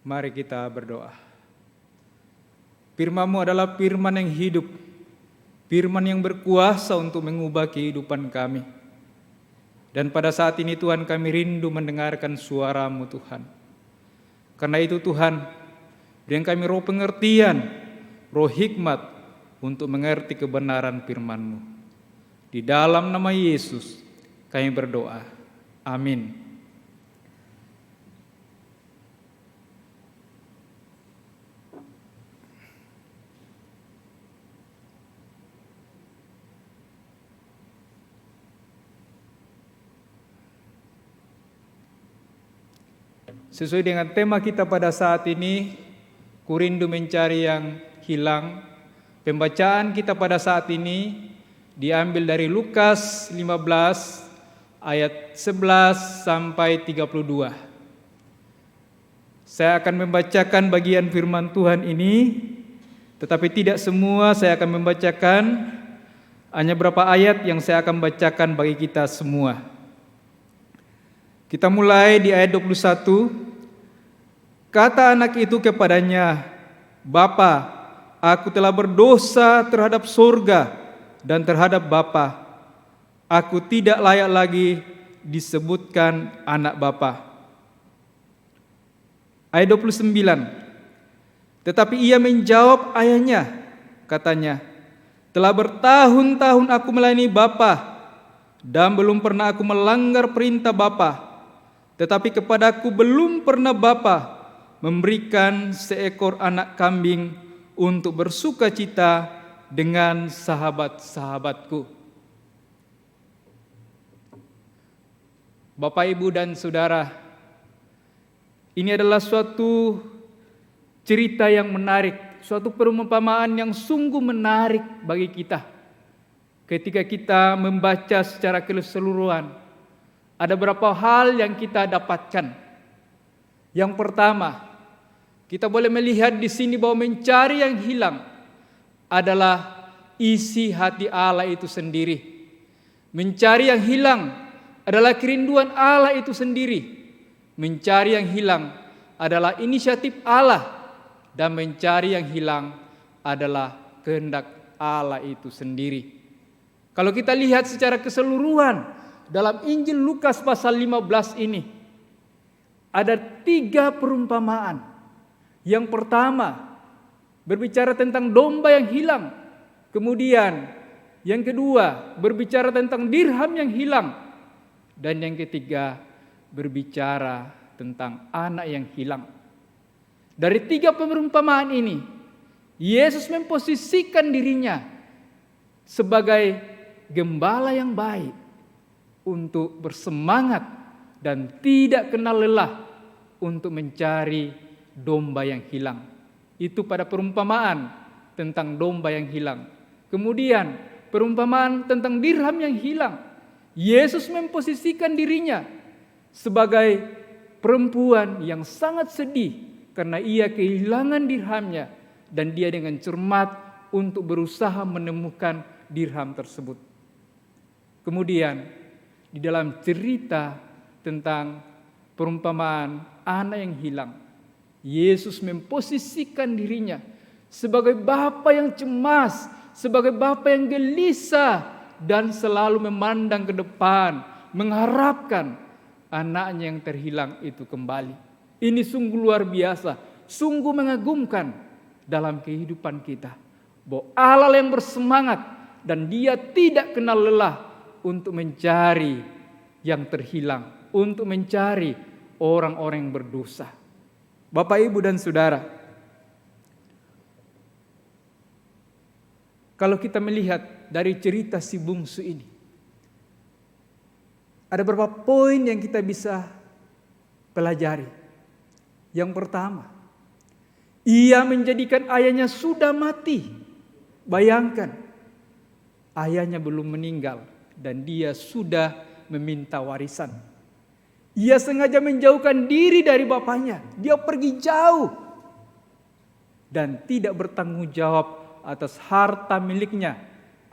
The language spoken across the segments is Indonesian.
Mari kita berdoa. Firman-Mu adalah firman yang hidup, firman yang berkuasa untuk mengubah kehidupan kami. Dan pada saat ini Tuhan, kami rindu mendengarkan suara-Mu Tuhan. Karena itu Tuhan, berikan kami roh pengertian, roh hikmat untuk mengerti kebenaran firman-Mu. Di dalam nama Yesus kami berdoa. Amin. Sesuai dengan tema kita pada saat ini, ku rindu mencari yang hilang. Pembacaan kita pada saat ini diambil dari Lukas 15 ayat 11 sampai 32. Saya akan membacakan bagian firman Tuhan ini, tetapi tidak semua saya akan membacakan, hanya beberapa ayat yang saya akan bacakan bagi kita semua. Kita mulai di ayat 21. Kata anak itu kepadanya, "Bapa, aku telah berdosa terhadap surga dan terhadap Bapa. Aku tidak layak lagi disebutkan anak Bapa." Ayat 29. Tetapi ia menjawab ayahnya, katanya, "Telah bertahun-tahun aku melayani Bapa dan belum pernah aku melanggar perintah Bapa. Tetapi kepadaku belum pernah Bapa memberikan seekor anak kambing untuk bersuka cita dengan sahabat-sahabatku." Bapak, Ibu, dan Saudara, ini adalah suatu cerita yang menarik, suatu perumpamaan yang sungguh menarik bagi kita. Ketika kita membaca secara keseluruhan, ada beberapa hal yang kita dapatkan. Yang pertama, kita boleh melihat di sini bahwa mencari yang hilang adalah isi hati Allah itu sendiri. Mencari yang hilang adalah kerinduan Allah itu sendiri. Mencari yang hilang adalah inisiatif Allah, dan mencari yang hilang adalah kehendak Allah itu sendiri. Kalau kita lihat secara keseluruhan dalam Injil Lukas pasal 15 ini, ada 3 perumpamaan. Yang pertama berbicara tentang domba yang hilang. Kemudian yang kedua berbicara tentang dirham yang hilang. Dan yang ketiga berbicara tentang anak yang hilang. Dari 3 perumpamaan ini, Yesus memposisikan dirinya sebagai gembala yang baik untuk bersemangat dan tidak kenal lelah untuk mencari domba yang hilang. Itu pada perumpamaan tentang domba yang hilang. Kemudian perumpamaan tentang dirham yang hilang. Yesus memposisikan dirinya sebagai perempuan yang sangat sedih karena ia kehilangan dirhamnya, dan dia dengan cermat untuk berusaha menemukan dirham tersebut. Kemudian di dalam cerita tentang perumpamaan anak yang hilang, Yesus memposisikan dirinya sebagai bapa yang cemas, sebagai bapa yang gelisah, dan selalu memandang ke depan, mengharapkan anaknya yang terhilang itu kembali. Ini sungguh luar biasa, sungguh mengagumkan dalam kehidupan kita, bahwa Allah yang bersemangat dan dia tidak kenal lelah untuk mencari yang terhilang, untuk mencari orang-orang yang berdosa. Bapak, Ibu, dan Saudara, kalau kita melihat dari cerita si bungsu ini, ada beberapa poin yang kita bisa pelajari. Yang pertama, ia menjadikan ayahnya sudah mati. Bayangkan, ayahnya belum meninggal dan dia sudah meminta warisan. Ia sengaja menjauhkan diri dari bapaknya. Dia pergi jauh dan tidak bertanggung jawab atas harta miliknya.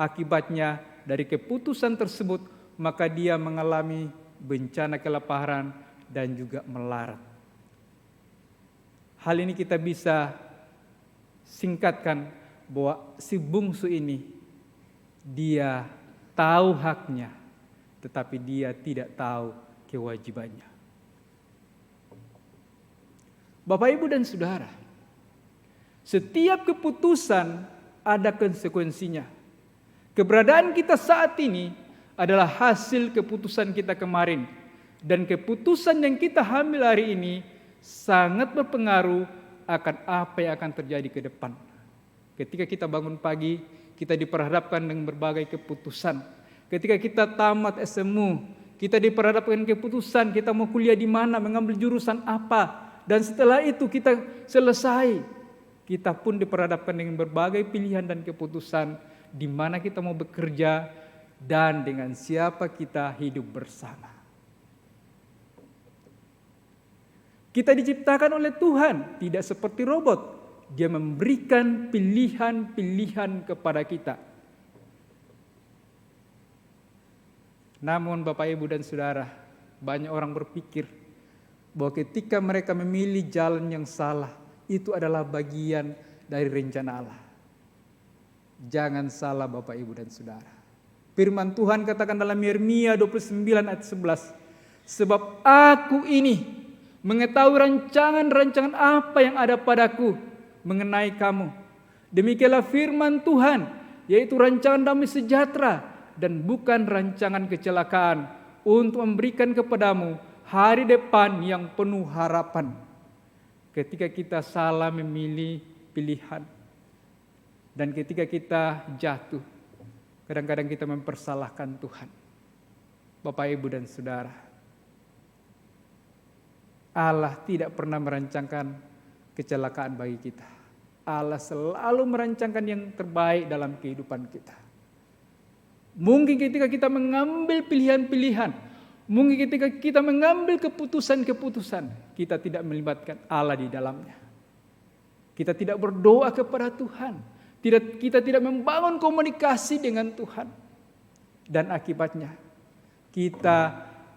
Akibatnya dari keputusan tersebut, maka dia mengalami bencana kelaparan dan juga melarat. Hal ini kita bisa singkatkan bahwa si bungsu ini dia tahu haknya, tetapi dia tidak tahu kewajibannya. Bapak, Ibu, dan Saudara, setiap keputusan ada konsekuensinya. Keberadaan kita saat ini adalah hasil keputusan kita kemarin. Dan keputusan yang kita ambil hari ini sangat berpengaruh akan apa yang akan terjadi ke depan. Ketika kita bangun pagi, kita diperhadapkan dengan berbagai keputusan. Ketika kita tamat SMU, kita diperhadapkan keputusan, kita mau kuliah di mana, mengambil jurusan apa. Dan setelah itu kita selesai, kita pun diperhadapkan dengan berbagai pilihan dan keputusan di mana kita mau bekerja dan dengan siapa kita hidup bersama. Kita diciptakan oleh Tuhan, tidak seperti robot. Dia memberikan pilihan-pilihan kepada kita. Namun Bapak, Ibu, dan Saudara, banyak orang berpikir bahwa ketika mereka memilih jalan yang salah, itu adalah bagian dari rencana Allah. Jangan salah Bapak, Ibu, dan Saudara. Firman Tuhan katakan dalam Yeremia 29 ayat 11, sebab aku ini mengetahui rancangan-rancangan apa yang ada padaku mengenai kamu. Demikianlah firman Tuhan, yaitu rancangan damai sejahtera dan bukan rancangan kecelakaan, untuk memberikan kepadamu hari depan yang penuh harapan. Ketika kita salah memilih pilihan dan ketika kita jatuh, kadang-kadang kita mempersalahkan Tuhan. Bapak, Ibu, dan Saudara, Allah tidak pernah merancangkan kecelakaan bagi kita. Allah selalu merancangkan yang terbaik dalam kehidupan kita. Mungkin ketika kita mengambil pilihan-pilihan, mungkin ketika kita mengambil keputusan-keputusan, kita tidak melibatkan Allah di dalamnya. Kita tidak berdoa kepada Tuhan. Kita tidak membangun komunikasi dengan Tuhan. Dan akibatnya, kita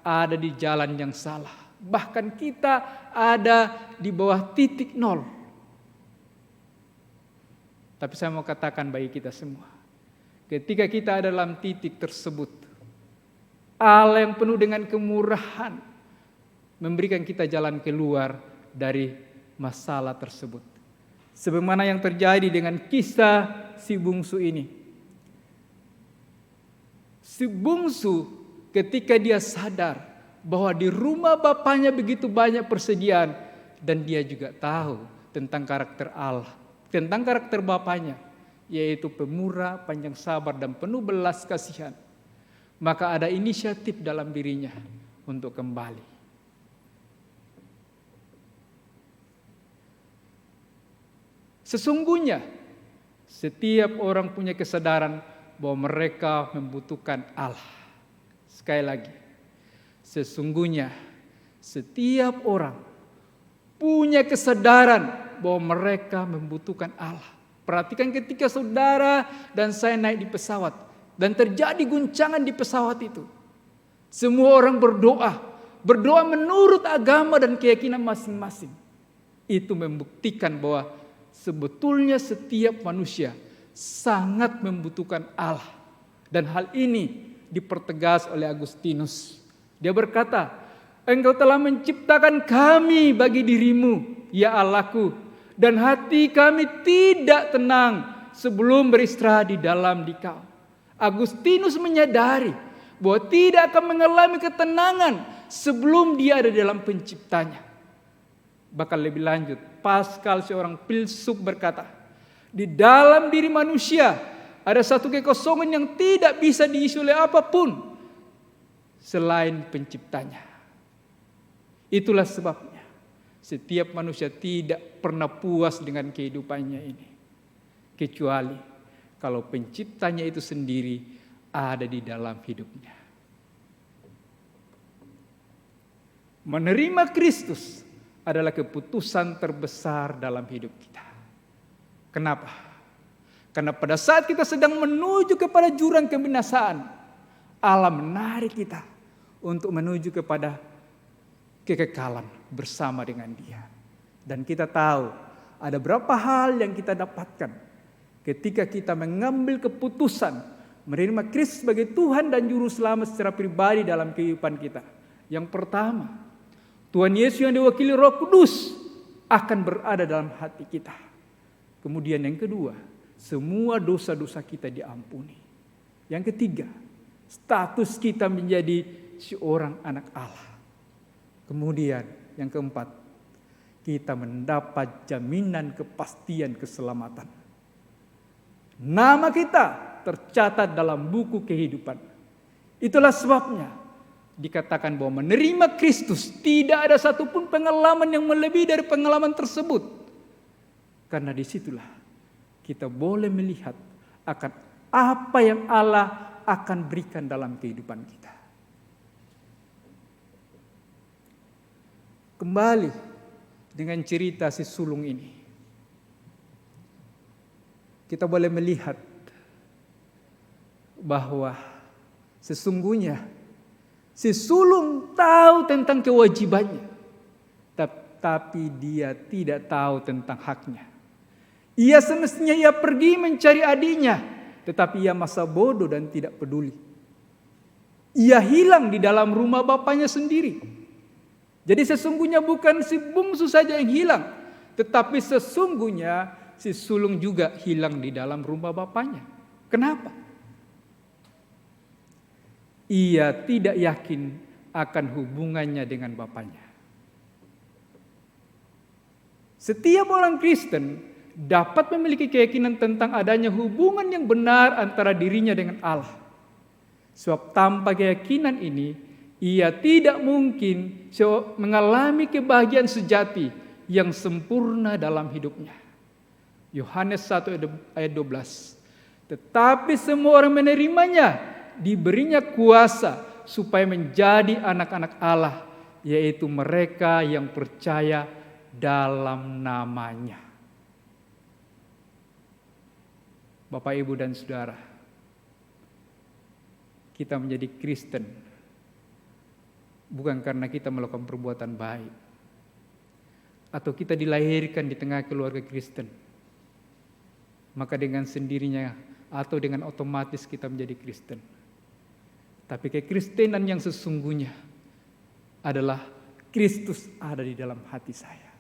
ada di jalan yang salah. Bahkan kita ada di bawah titik nol. Tapi saya mau katakan bagi kita semua, ketika kita ada dalam titik tersebut, Allah yang penuh dengan kemurahan memberikan kita jalan keluar dari masalah tersebut. Sebagaimana yang terjadi dengan kisah si bungsu ini. Si bungsu ketika dia sadar bahwa di rumah bapaknya begitu banyak persediaan, dan dia juga tahu tentang karakter Allah, tentang karakter bapaknya, yaitu pemurah, panjang sabar, dan penuh belas kasihan. Maka ada inisiatif dalam dirinya untuk kembali. Sesungguhnya setiap orang punya kesadaran bahwa mereka membutuhkan Allah. Sekali lagi, sesungguhnya setiap orang punya kesadaran bahwa mereka membutuhkan Allah. Perhatikan ketika saudara dan saya naik di pesawat dan terjadi guncangan di pesawat itu. Semua orang berdoa menurut agama dan keyakinan masing-masing. Itu membuktikan bahwa sebetulnya setiap manusia sangat membutuhkan Allah. Dan hal ini dipertegas oleh Agustinus. Dia berkata, Engkau telah menciptakan kami bagi dirimu, ya Allahku, dan hati kami tidak tenang sebelum beristirahat di dalam Dikau. Agustinus menyadari bahwa tidak akan mengalami ketenangan sebelum dia ada dalam penciptanya. Bahkan lebih lanjut, Pascal seorang filsuf berkata, di dalam diri manusia ada satu kekosongan yang tidak bisa diisi oleh apapun selain penciptanya. Itulah sebabnya setiap manusia tidak pernah puas dengan kehidupannya ini, kecuali kalau penciptanya itu sendiri ada di dalam hidupnya. Menerima Kristus adalah keputusan terbesar dalam hidup kita. Kenapa? Karena pada saat kita sedang menuju kepada jurang kebinasaan, Allah menarik kita untuk menuju kepada kekekalan bersama dengan Dia. Dan kita tahu ada berapa hal yang kita dapatkan ketika kita mengambil keputusan menerima Kristus sebagai Tuhan dan Juru Selamat secara pribadi dalam kehidupan kita. Yang pertama, Tuhan Yesus yang diwakili Roh Kudus akan berada dalam hati kita. Kemudian yang kedua, semua dosa-dosa kita diampuni. Yang ketiga, status kita menjadi seorang anak Allah. Kemudian yang keempat, kita mendapat jaminan kepastian keselamatan. Nama kita tercatat dalam buku kehidupan. Itulah sebabnya dikatakan bahwa menerima Kristus tidak ada satupun pengalaman yang melebihi dari pengalaman tersebut. Karena disitulah kita boleh melihat akan apa yang Allah akan berikan dalam kehidupan kita. Kembali dengan cerita si sulung ini, kita boleh melihat bahwa sesungguhnya si sulung tahu tentang kewajibannya, tapi dia tidak tahu tentang haknya. Ia semestinya pergi mencari adiknya, tetapi ia masa bodoh dan tidak peduli. Ia hilang di dalam rumah bapaknya sendiri. Jadi sesungguhnya bukan si bungsu saja yang hilang, tetapi sesungguhnya si sulung juga hilang di dalam rumah bapaknya. Kenapa? Ia tidak yakin akan hubungannya dengan bapaknya. Setiap orang Kristen dapat memiliki keyakinan tentang adanya hubungan yang benar antara dirinya dengan Allah. Sebab tanpa keyakinan ini, ia tidak mungkin mengalami kebahagiaan sejati yang sempurna dalam hidupnya. Yohanes 1 ayat 12. Tetapi semua orang menerimanya, diberinya kuasa supaya menjadi anak-anak Allah, yaitu mereka yang percaya dalam namanya. Bapak, Ibu, dan Saudara, kita menjadi Kristen bukan karena kita melakukan perbuatan baik atau kita dilahirkan di tengah keluarga Kristen, maka dengan sendirinya atau dengan otomatis kita menjadi Kristen. Tapi kekristenan yang sesungguhnya adalah Kristus ada di dalam hati saya.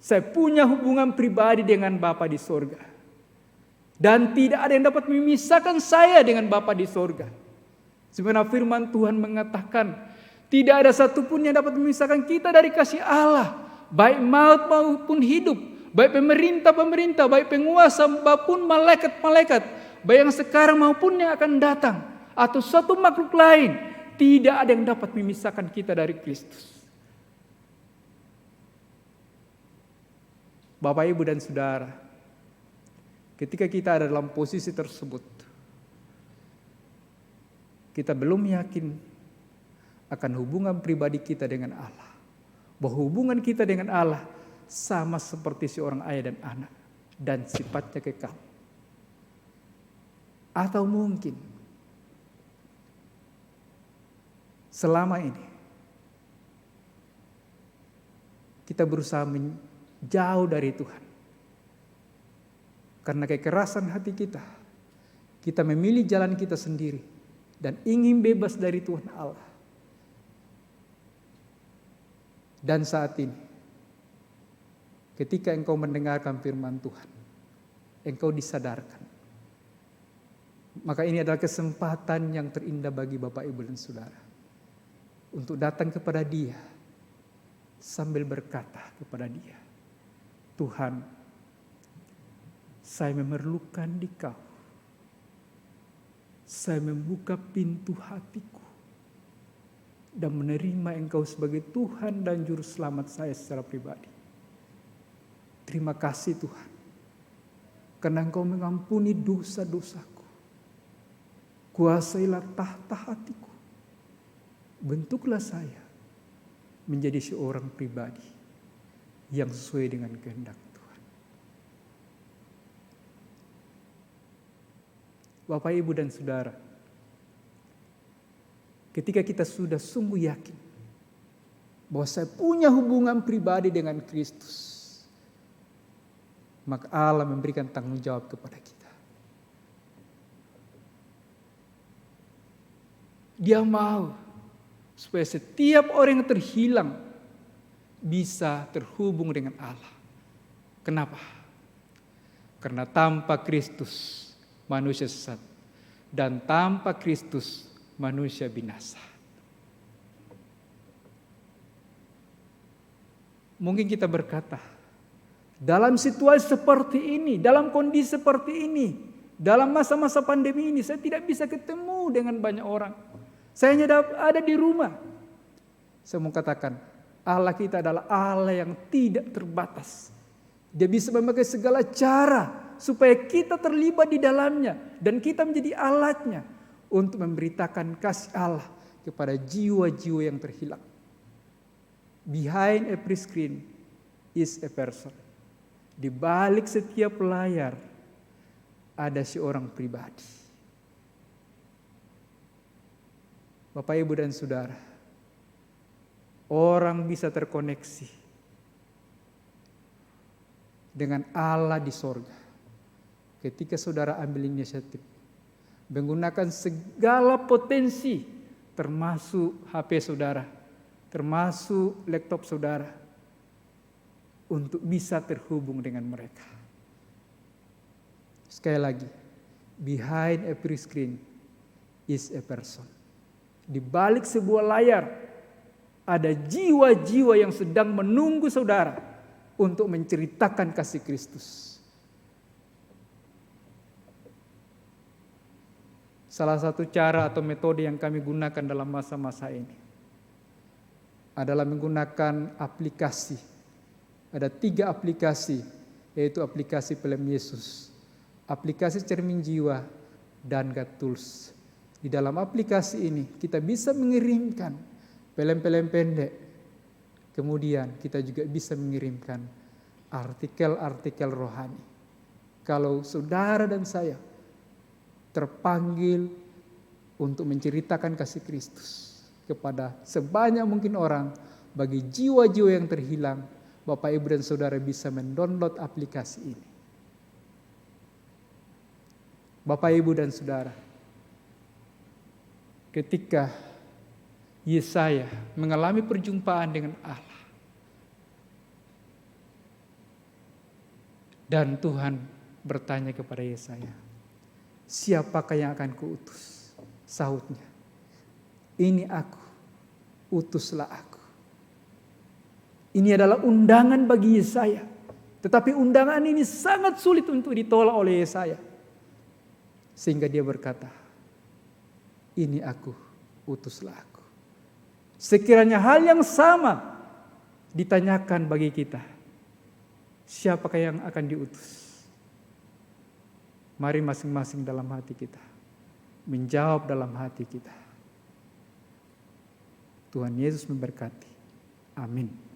Saya punya hubungan pribadi dengan Bapa di sorga. Dan tidak ada yang dapat memisahkan saya dengan Bapa di sorga. Sebenarnya firman Tuhan mengatakan, tidak ada satupun yang dapat memisahkan kita dari kasih Allah. Baik maut maupun hidup. Baik pemerintah-pemerintah, baik penguasa maupun malaikat-malaikat. Baik yang sekarang maupun yang akan datang. Atau suatu makhluk lain. Tidak ada yang dapat memisahkan kita dari Kristus. Bapak, Ibu, dan Saudara, ketika kita ada dalam posisi tersebut, kita belum yakin akan hubungan pribadi kita dengan Allah. Bahwa hubungan kita dengan Allah sama seperti seorang ayah dan anak dan sifatnya kekal. Atau mungkin selama ini kita berusaha menjauh dari Tuhan. Karena kekerasan hati kita, kita memilih jalan kita sendiri dan ingin bebas dari Tuhan Allah. Dan saat ini, ketika engkau mendengarkan firman Tuhan, engkau disadarkan. Maka ini adalah kesempatan yang terindah bagi Bapak, Ibu, dan Saudara untuk datang kepada Dia sambil berkata kepada Dia, Tuhan, saya memerlukan Dikau. Saya membuka pintu hatiku dan menerima Engkau sebagai Tuhan dan Juru Selamat saya secara pribadi. Terima kasih Tuhan, karena Engkau mengampuni dosa-dosaku. Kuasailah tahta hatiku. Bentuklah saya menjadi seorang pribadi yang sesuai dengan kehendak Tuhan. Bapak, Ibu, dan Saudara, ketika kita sudah sungguh yakin bahwa saya punya hubungan pribadi dengan Kristus, maka Allah memberikan tanggung jawab kepada kita. Dia mau supaya setiap orang yang terhilang bisa terhubung dengan Allah. Kenapa? Karena tanpa Kristus manusia sesat, dan tanpa Kristus manusia binasa. Mungkin kita berkata, dalam situasi seperti ini, dalam kondisi seperti ini, dalam masa-masa pandemi ini, saya tidak bisa ketemu dengan banyak orang. Saya hanya ada di rumah. Saya mau katakan, Allah kita adalah Allah yang tidak terbatas. Dia bisa memakai segala cara supaya kita terlibat di dalamnya dan kita menjadi alatnya untuk memberitakan kasih Allah kepada jiwa-jiwa yang terhilang. Behind every screen is a person. Di balik setiap layar ada seorang pribadi. Bapak, Ibu, dan Saudara, orang bisa terkoneksi dengan Allah di sorga ketika saudara ambil inisiatif menggunakan segala potensi, termasuk HP saudara, termasuk laptop saudara, untuk bisa terhubung dengan mereka. Sekali lagi, behind every screen is a person. Di balik sebuah layar ada jiwa-jiwa yang sedang menunggu saudara untuk menceritakan kasih Kristus. Salah satu cara atau metode yang kami gunakan dalam masa-masa ini adalah menggunakan aplikasi. Ada 3 aplikasi, yaitu aplikasi Film Yesus, aplikasi Cermin Jiwa, dan God Tools. Di dalam aplikasi ini kita bisa mengirimkan film-film pendek. Kemudian kita juga bisa mengirimkan artikel-artikel rohani. Kalau saudara dan saya terpanggil untuk menceritakan kasih Kristus kepada sebanyak mungkin orang, bagi jiwa-jiwa yang terhilang, Bapak, Ibu, dan Saudara bisa mendownload aplikasi ini. Bapak, Ibu, dan Saudara, ketika Yesaya mengalami perjumpaan dengan Allah, dan Tuhan bertanya kepada Yesaya, siapakah yang akan kuutus? Sahutnya, ini aku, utuslah aku. Ini adalah undangan bagi Yesaya, tetapi undangan ini sangat sulit untuk ditolak oleh Yesaya. Sehingga dia berkata, ini aku, utuslah aku. Sekiranya hal yang sama ditanyakan bagi kita, siapakah yang akan diutus? Mari masing-masing dalam hati kita menjawab dalam hati kita. Tuhan Yesus memberkati. Amin.